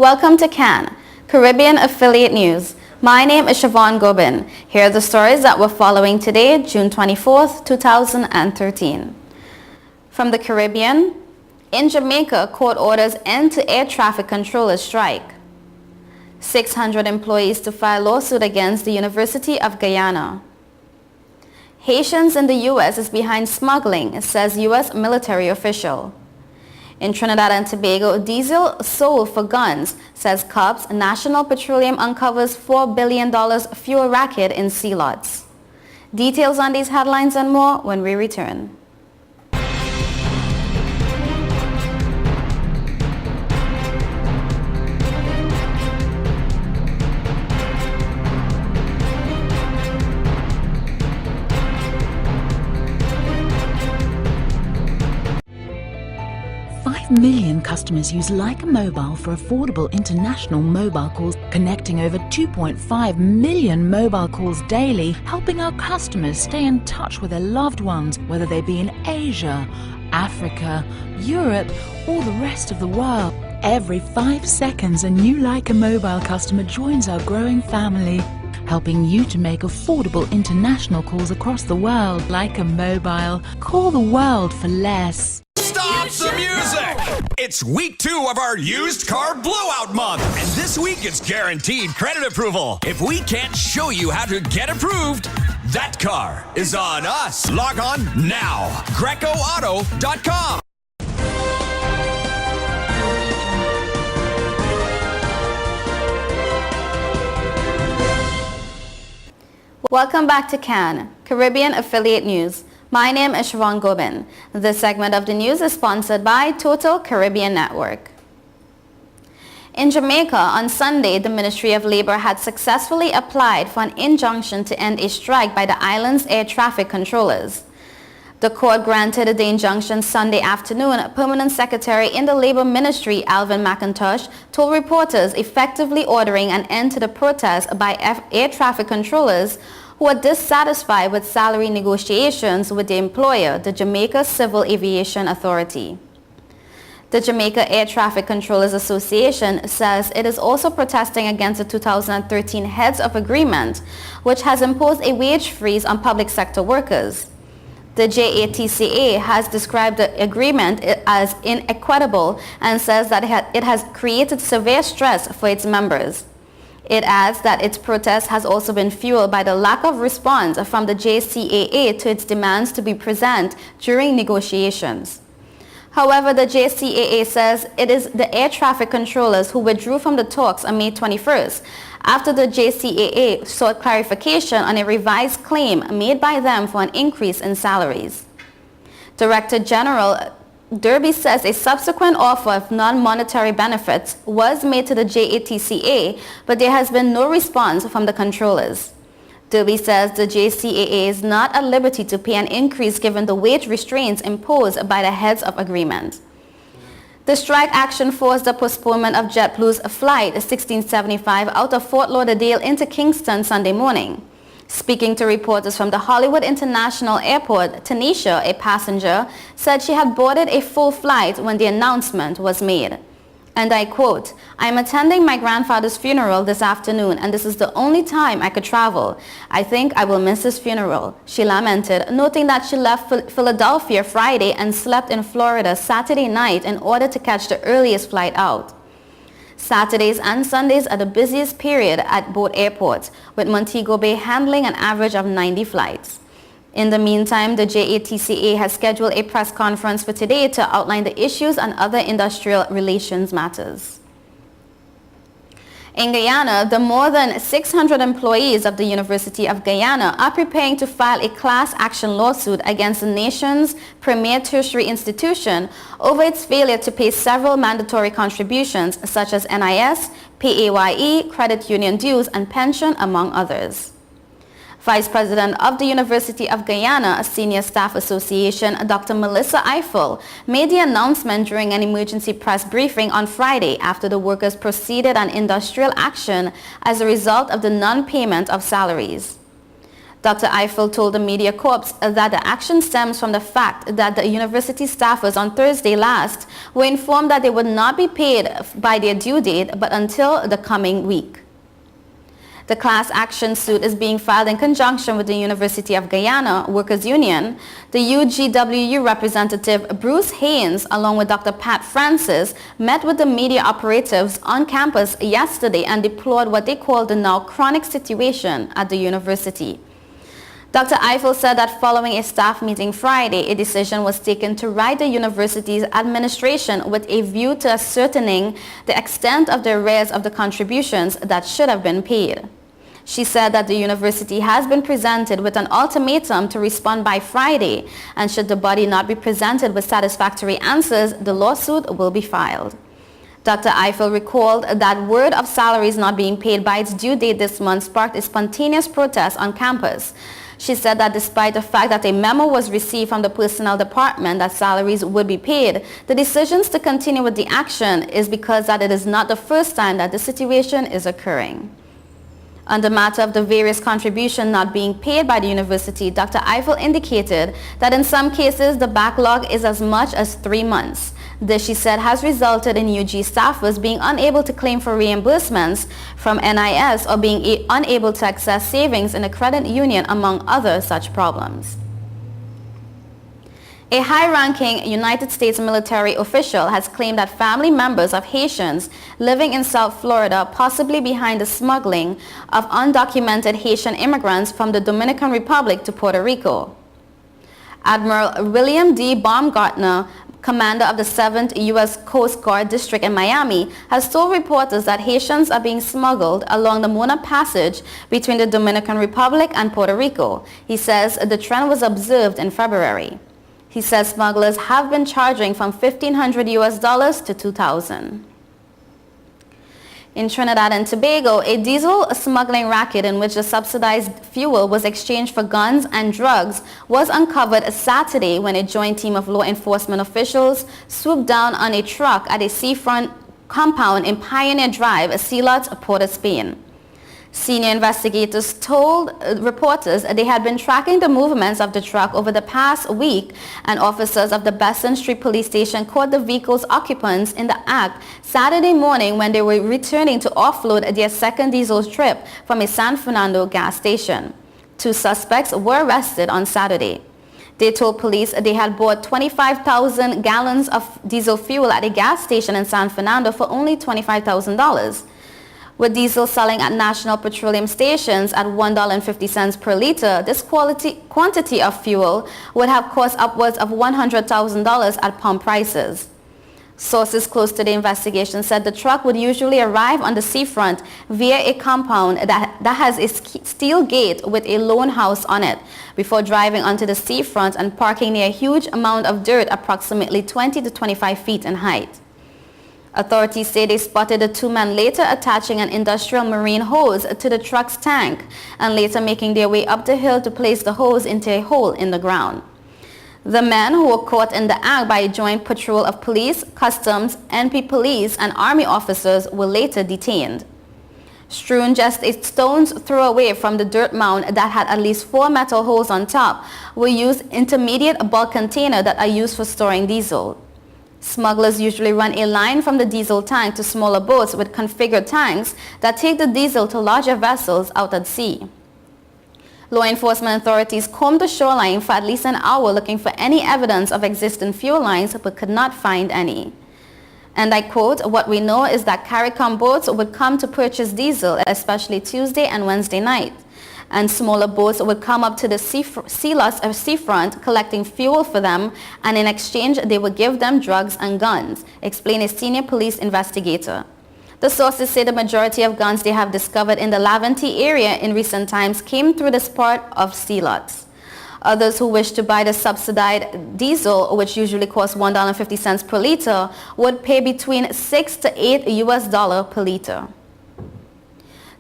Welcome to CAN, Caribbean Affiliate News. My name is Siobhan Gobin. Here are the stories that we're following today, June 24th, 2013. From the Caribbean, in Jamaica, court orders end to air traffic controllers strike. 600 employees to file lawsuit against the University of Guyana. Haitians in the U.S. is behind smuggling, says U.S. military official. In Trinidad and Tobago, diesel sold for guns, says COPS. National Petroleum uncovers $4 billion fuel racket in sea lots. Details on these headlines and more when we return. Million customers use Leica Mobile for affordable international mobile calls, connecting over 2.5 million mobile calls daily, helping our customers stay in touch with their loved ones, whether they be in Asia, Africa, Europe, or the rest of the world. Every 5 seconds, a new Leica Mobile customer joins our growing family, helping you to make affordable international calls across the world. Leica Mobile. Call the world for less. Stop the music! It's week 2 of our used car blowout month, and this week it's guaranteed credit approval. If we can't show you how to get approved, that car is on us. Log on now. GrecoAuto.com. Welcome back to CAN, Caribbean Affiliate News. My name is Siobhan Gobin. This segment of the news is sponsored by Total Caribbean Network. In Jamaica, on Sunday, the Ministry of Labor had successfully applied for an injunction to end a strike by the island's air traffic controllers. The court granted the injunction Sunday afternoon. Permanent Secretary in the Labor Ministry, Alvin McIntosh, told reporters effectively ordering an end to the protest by air traffic controllers who are dissatisfied with salary negotiations with the employer, the Jamaica Civil Aviation Authority. The Jamaica Air Traffic Controllers Association says it is also protesting against the 2013 Heads of Agreement, which has imposed a wage freeze on public sector workers. The JATCA has described the agreement as inequitable and says that it has created severe stress for its members. It adds that its protest has also been fueled by the lack of response from the JCAA to its demands to be present during negotiations. However, the JCAA says it is the air traffic controllers who withdrew from the talks on May 21st after the JCAA sought clarification on a revised claim made by them for an increase in salaries. Director General Derby says a subsequent offer of non-monetary benefits was made to the JATCA, but there has been no response from the controllers. Derby says the JCAA is not at liberty to pay an increase given the wage restraints imposed by the Heads of Agreement. The strike action forced the postponement of JetBlue's flight 1675 out of Fort Lauderdale into Kingston Sunday morning. Speaking to reporters from the Hollywood International Airport, Tanisha, a passenger, said she had boarded a full flight when the announcement was made. And I quote, "I'm attending my grandfather's funeral this afternoon and this is the only time I could travel. I think I will miss his funeral," she lamented, noting that she left Philadelphia Friday and slept in Florida Saturday night in order to catch the earliest flight out. Saturdays and Sundays are the busiest period at both airports, with Montego Bay handling an average of 90 flights. In the meantime, the JATCA has scheduled a press conference for today to outline the issues and other industrial relations matters. In Guyana, the more than 600 employees of the University of Guyana are preparing to file a class action lawsuit against the nation's premier tertiary institution over its failure to pay several mandatory contributions such as NIS, PAYE, credit union dues, and pension, among others. Vice President of the University of Guyana Senior Staff Association, Dr. Melissa Eiffel, made the announcement during an emergency press briefing on Friday after the workers proceeded on industrial action as a result of the non-payment of salaries. Dr. Eiffel told the Media Corps that the action stems from the fact that the university staffers on Thursday last were informed that they would not be paid by their due date but until the coming week. The class action suit is being filed in conjunction with the University of Guyana Workers Union. The UGWU representative Bruce Haynes, along with Dr. Pat Francis, met with the media operatives on campus yesterday and deplored what they called the now chronic situation at the university. Dr. Eiffel said that following a staff meeting Friday, a decision was taken to write the university's administration with a view to ascertaining the extent of the arrears of the contributions that should have been paid. She said that the university has been presented with an ultimatum to respond by Friday, and should the body not be presented with satisfactory answers, the lawsuit will be filed. Dr. Eiffel recalled that word of salaries not being paid by its due date this month sparked a spontaneous protest on campus. She said that despite the fact that a memo was received from the personnel department that salaries would be paid, the decisions to continue with the action is because that it is not the first time that the situation is occurring. On the matter of the various contributions not being paid by the university, Dr. Eiffel indicated that in some cases the backlog is as much as 3 months. This, she said, has resulted in UG staffers being unable to claim for reimbursements from NIS or being unable to access savings in a credit union, among other such problems. A high-ranking United States military official has claimed that family members of Haitians living in South Florida are possibly behind the smuggling of undocumented Haitian immigrants from the Dominican Republic to Puerto Rico. Admiral William D. Baumgartner, commander of the 7th U.S. Coast Guard District in Miami, has told reporters that Haitians are being smuggled along the Mona Passage between the Dominican Republic and Puerto Rico. He says the trend was observed in February. He says smugglers have been charging from $1,500 to $2,000. In Trinidad and Tobago, a diesel smuggling racket in which the subsidized fuel was exchanged for guns and drugs was uncovered Saturday when a joint team of law enforcement officials swooped down on a truck at a seafront compound in Pioneer Drive, Sealot, Port of Spain. Senior investigators told reporters they had been tracking the movements of the truck over the past week, and officers of the Besson Street Police Station caught the vehicle's occupants in the act Saturday morning when they were returning to offload their second diesel trip from a San Fernando gas station. 2 suspects were arrested on Saturday. They told police they had bought 25,000 gallons of diesel fuel at a gas station in San Fernando for only $25,000. With diesel selling at national petroleum stations at $1.50 per liter, this quantity of fuel would have cost upwards of $100,000 at pump prices. Sources close to the investigation said the truck would usually arrive on the seafront via a compound that has a steel gate with a lone house on it, before driving onto the seafront and parking near a huge amount of dirt approximately 20 to 25 feet in height. Authorities say they spotted the 2 men later attaching an industrial marine hose to the truck's tank and later making their way up the hill to place the hose into a hole in the ground. The men, who were caught in the act by a joint patrol of police, customs, NP police, and army officers, were later detained. Strewn just a stone's throw away from the dirt mound that had at least 4 metal holes on top were used intermediate bulk containers that are used for storing diesel. Smugglers usually run a line from the diesel tank to smaller boats with configured tanks that take the diesel to larger vessels out at sea. Law enforcement authorities combed the shoreline for at least an hour looking for any evidence of existing fuel lines but could not find any. And I quote, "What we know is that CARICOM boats would come to purchase diesel, especially Tuesday and Wednesday night. And smaller boats would come up to the seafront collecting fuel for them, and in exchange they would give them drugs and guns," explained a senior police investigator. The sources say the majority of guns they have discovered in the Laventille area in recent times came through this part of Sealots. Others who wish to buy the subsidized diesel, which usually costs $1.50 per liter, would pay between $6 to $8 per liter.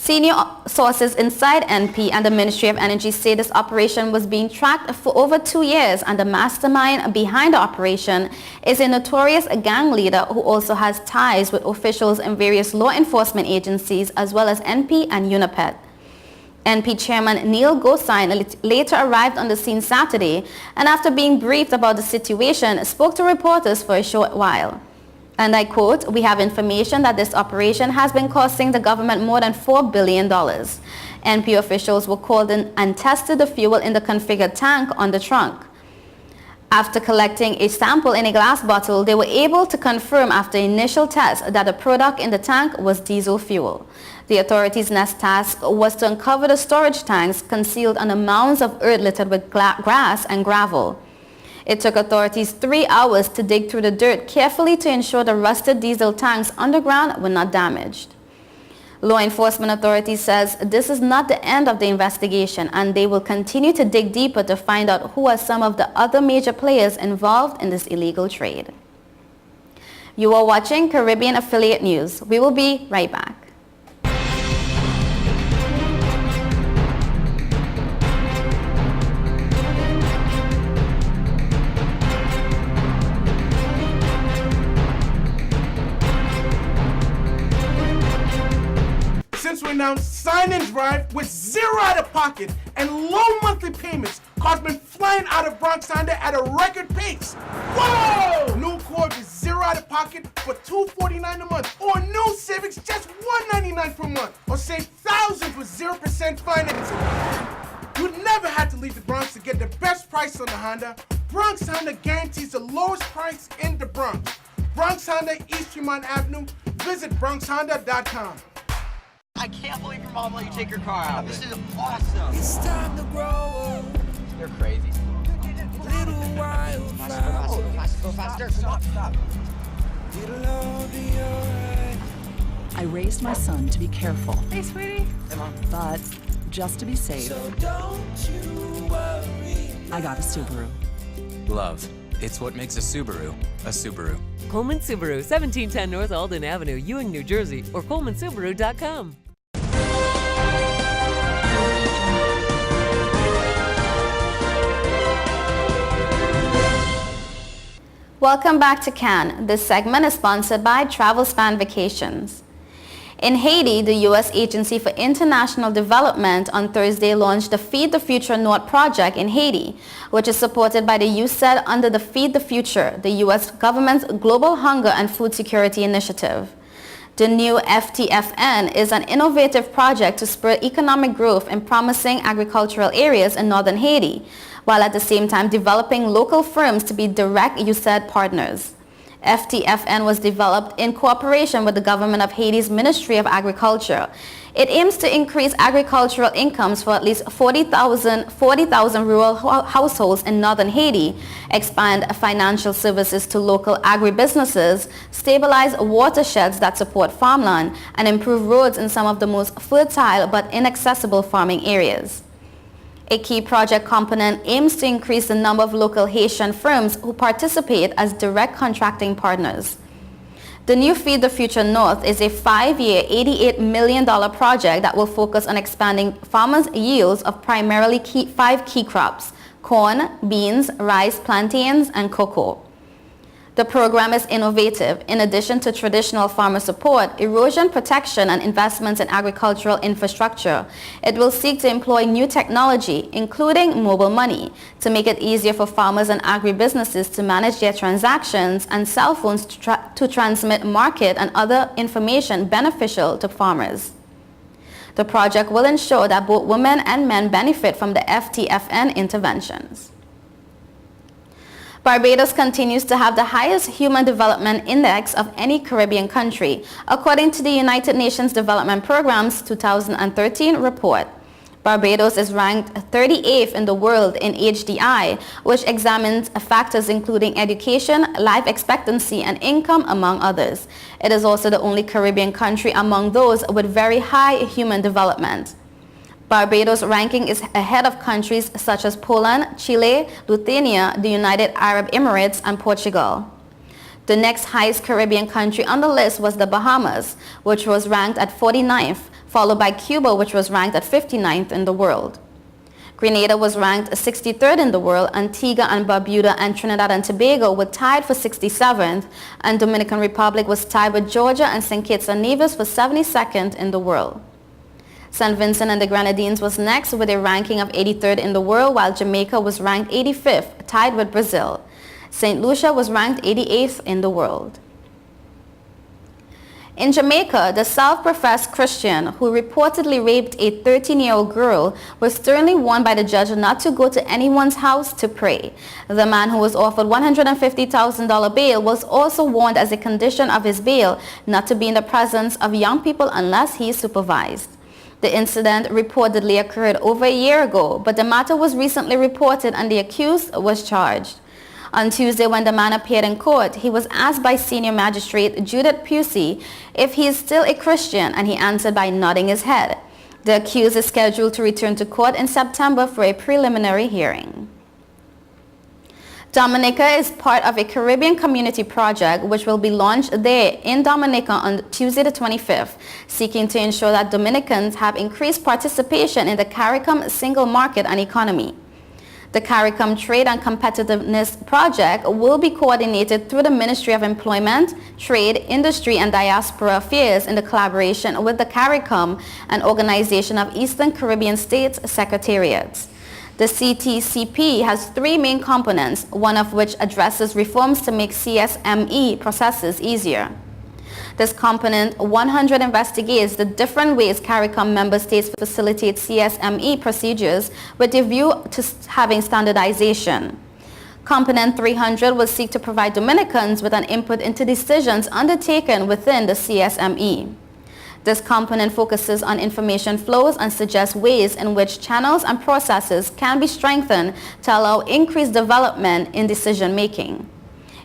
Senior sources inside NP and the Ministry of Energy say this operation was being tracked for over 2 years, and the mastermind behind the operation is a notorious gang leader who also has ties with officials in various law enforcement agencies as well as NP and UNIPED. NP Chairman Neil Gosine later arrived on the scene Saturday and after being briefed about the situation, spoke to reporters for a short while. And I quote, "We have information that this operation has been costing the government more than $4 billion. NP officials were called in and tested the fuel in the configured tank on the trunk. After collecting a sample in a glass bottle, they were able to confirm after initial tests that the product in the tank was diesel fuel. The authorities' next task was to uncover the storage tanks concealed under mounds of earth littered with grass and gravel. It took authorities 3 hours to dig through the dirt carefully to ensure the rusted diesel tanks underground were not damaged. Law enforcement authorities says this is not the end of the investigation and they will continue to dig deeper to find out who are some of the other major players involved in this illegal trade. You are watching Caribbean Affiliate News. We will be right back. Since we announced Sign and Drive with zero out of pocket and low monthly payments, cars been flying out of Bronx Honda at a record pace. Whoa! New Accord with zero out of pocket for $249 a month, or new Civics just $199 per month, or save thousands with 0% financing. You never had to leave the Bronx to get the best price on the Honda. Bronx Honda guarantees the lowest price in the Bronx. Bronx Honda, East Tremont Avenue. Visit BronxHonda.com. I can't believe your mom let you take your car out. This is awesome. It's time to grow up. You're crazy. Little while Go faster. Stop. it'll all be alright. I raised my son to be careful, Hey, sweetie. but just to be safe, So don't you worry. I got a Subaru. Love. It's what makes a Subaru a Subaru. Coleman Subaru, 1710 North Alden Avenue, Ewing, New Jersey, or colemansubaru.com. Welcome back to Cannes. This segment is sponsored by TravelSpan Vacations. In Haiti, the U.S. Agency for International Development on Thursday launched the Feed the Future North project in Haiti, which is supported by the USAID under the Feed the Future, the U.S. government's Global Hunger and Food Security Initiative. The new FTFN is an innovative project to spur economic growth in promising agricultural areas in northern Haiti, while at the same time developing local firms to be direct USAID partners. FTFN was developed in cooperation with the government of Haiti's Ministry of Agriculture. It aims to increase agricultural incomes for at least 40,000 rural households in northern Haiti, expand financial services to local agribusinesses, stabilize watersheds that support farmland, and improve roads in some of the most fertile but inaccessible farming areas. A key project component aims to increase the number of local Haitian firms who participate as direct contracting partners. The new Feed the Future North is a 5-year, $88 million project that will focus on expanding farmers' yields of primarily 5 key crops: corn, beans, rice, plantains, and cocoa. The program is innovative. In addition to traditional farmer support, erosion protection, and investments in agricultural infrastructure, it will seek to employ new technology, including mobile money, to make it easier for farmers and agribusinesses to manage their transactions, and cell phones to transmit market and other information beneficial to farmers. The project will ensure that both women and men benefit from the FTFN interventions. Barbados continues to have the highest Human Development Index of any Caribbean country, according to the United Nations Development Programme's 2013 report. Barbados is ranked 38th in the world in HDI, which examines factors including education, life expectancy, and income, among others. It is also the only Caribbean country among those with very high human development. Barbados' ranking is ahead of countries such as Poland, Chile, Lithuania, the United Arab Emirates, and Portugal. The next highest Caribbean country on the list was the Bahamas, which was ranked at 49th, followed by Cuba, which was ranked at 59th in the world. Grenada was ranked 63rd in the world. Antigua and Barbuda and Trinidad and Tobago were tied for 67th, and Dominican Republic was tied with Georgia and St. Kitts and Nevis for 72nd in the world. St. Vincent and the Grenadines was next with a ranking of 83rd in the world, while Jamaica was ranked 85th, tied with Brazil. St. Lucia was ranked 88th in the world. In Jamaica, the self-professed Christian who reportedly raped a 13-year-old girl was sternly warned by the judge not to go to anyone's house to pray. The man, who was offered $150,000 bail, was also warned as a condition of his bail not to be in the presence of young people unless he is supervised. The incident reportedly occurred over a year ago, but the matter was recently reported and the accused was charged. On Tuesday, when the man appeared in court, he was asked by Senior Magistrate Judith Pusey if he is still a Christian, and he answered by nodding his head. The accused is scheduled to return to court in September for a preliminary hearing. Dominica is part of a Caribbean community project which will be launched there in Dominica on Tuesday the 25th, seeking to ensure that Dominicans have increased participation in the CARICOM single market and economy. The CARICOM Trade and Competitiveness Project will be coordinated through the Ministry of Employment, Trade, Industry and Diaspora Affairs in the collaboration with the CARICOM, an organization of Eastern Caribbean States Secretariats. The CTCP has three main components, one of which addresses reforms to make CSME processes easier. This component 100 investigates the different ways CARICOM member states facilitate CSME procedures with a view to having standardization. Component 300 will seek to provide Dominicans with an input into decisions undertaken within the CSME. This component focuses on information flows and suggests ways in which channels and processes can be strengthened to allow increased development in decision making.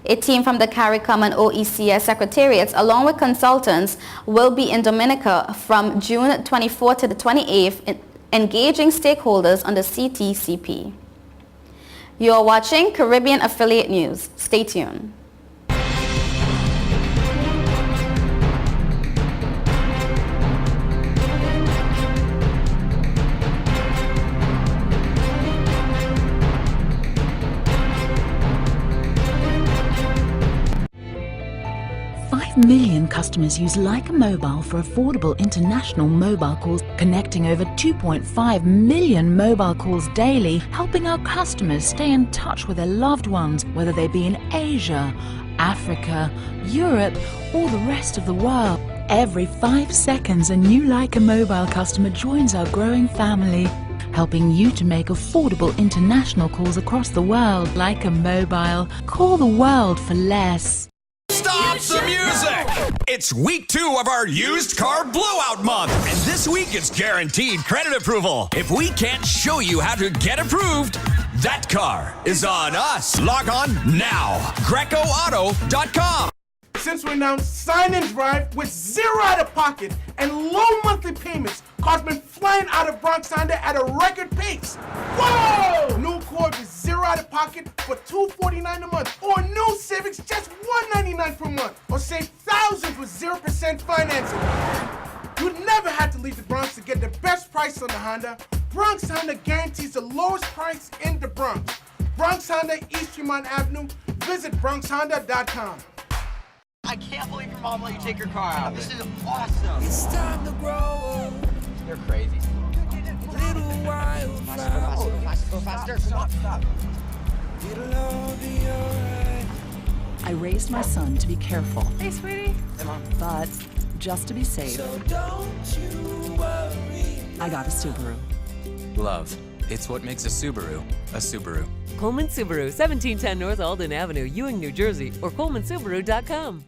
A team from the CARICOM and OECS secretariats, along with consultants, will be in Dominica from June 24th to the 28th, engaging stakeholders on the CTCP. You are watching Caribbean Affiliate News. Stay tuned. Million customers use Leica Mobile for affordable international mobile calls, connecting over 2.5 million mobile calls daily, helping our customers stay in touch with their loved ones, whether they be in Asia, Africa, Europe, or the rest of the world. Every 5 seconds, a new Leica Mobile customer joins our growing family, helping you to make affordable international calls across the world. Leica Mobile. Call the world for less. Stop the music! It's week 2 of our used car blowout month, and this week it's guaranteed credit approval. If we can't show you how to get approved, that car is on us. Log on now. GrecoAuto.com. Since we announced Sign and Drive with zero out of pocket and low monthly payments, cars been flying out of Bronx Honda at a record pace. Whoa! New Accord with zero out of pocket for $249 a month, or new Civics just $199 per month, or save thousands with 0% financing. You never had to leave the Bronx to get the best price on the Honda. Bronx Honda guarantees the lowest price in the Bronx. Bronx Honda, East Tremont Avenue. Visit BronxHonda.com. I can't believe your mom let you take your car out. This is awesome. It's time to grow up. You're crazy. Little wild Go faster. Stop. It'll all be alright. I raised my son to be careful, Hey, sweetie. Hey, Mom. but just to be safe, So don't you worry. I got a Subaru. Love. It's what makes a Subaru a Subaru. Coleman Subaru, 1710 North Alden Avenue, Ewing, New Jersey, or ColemanSubaru.com.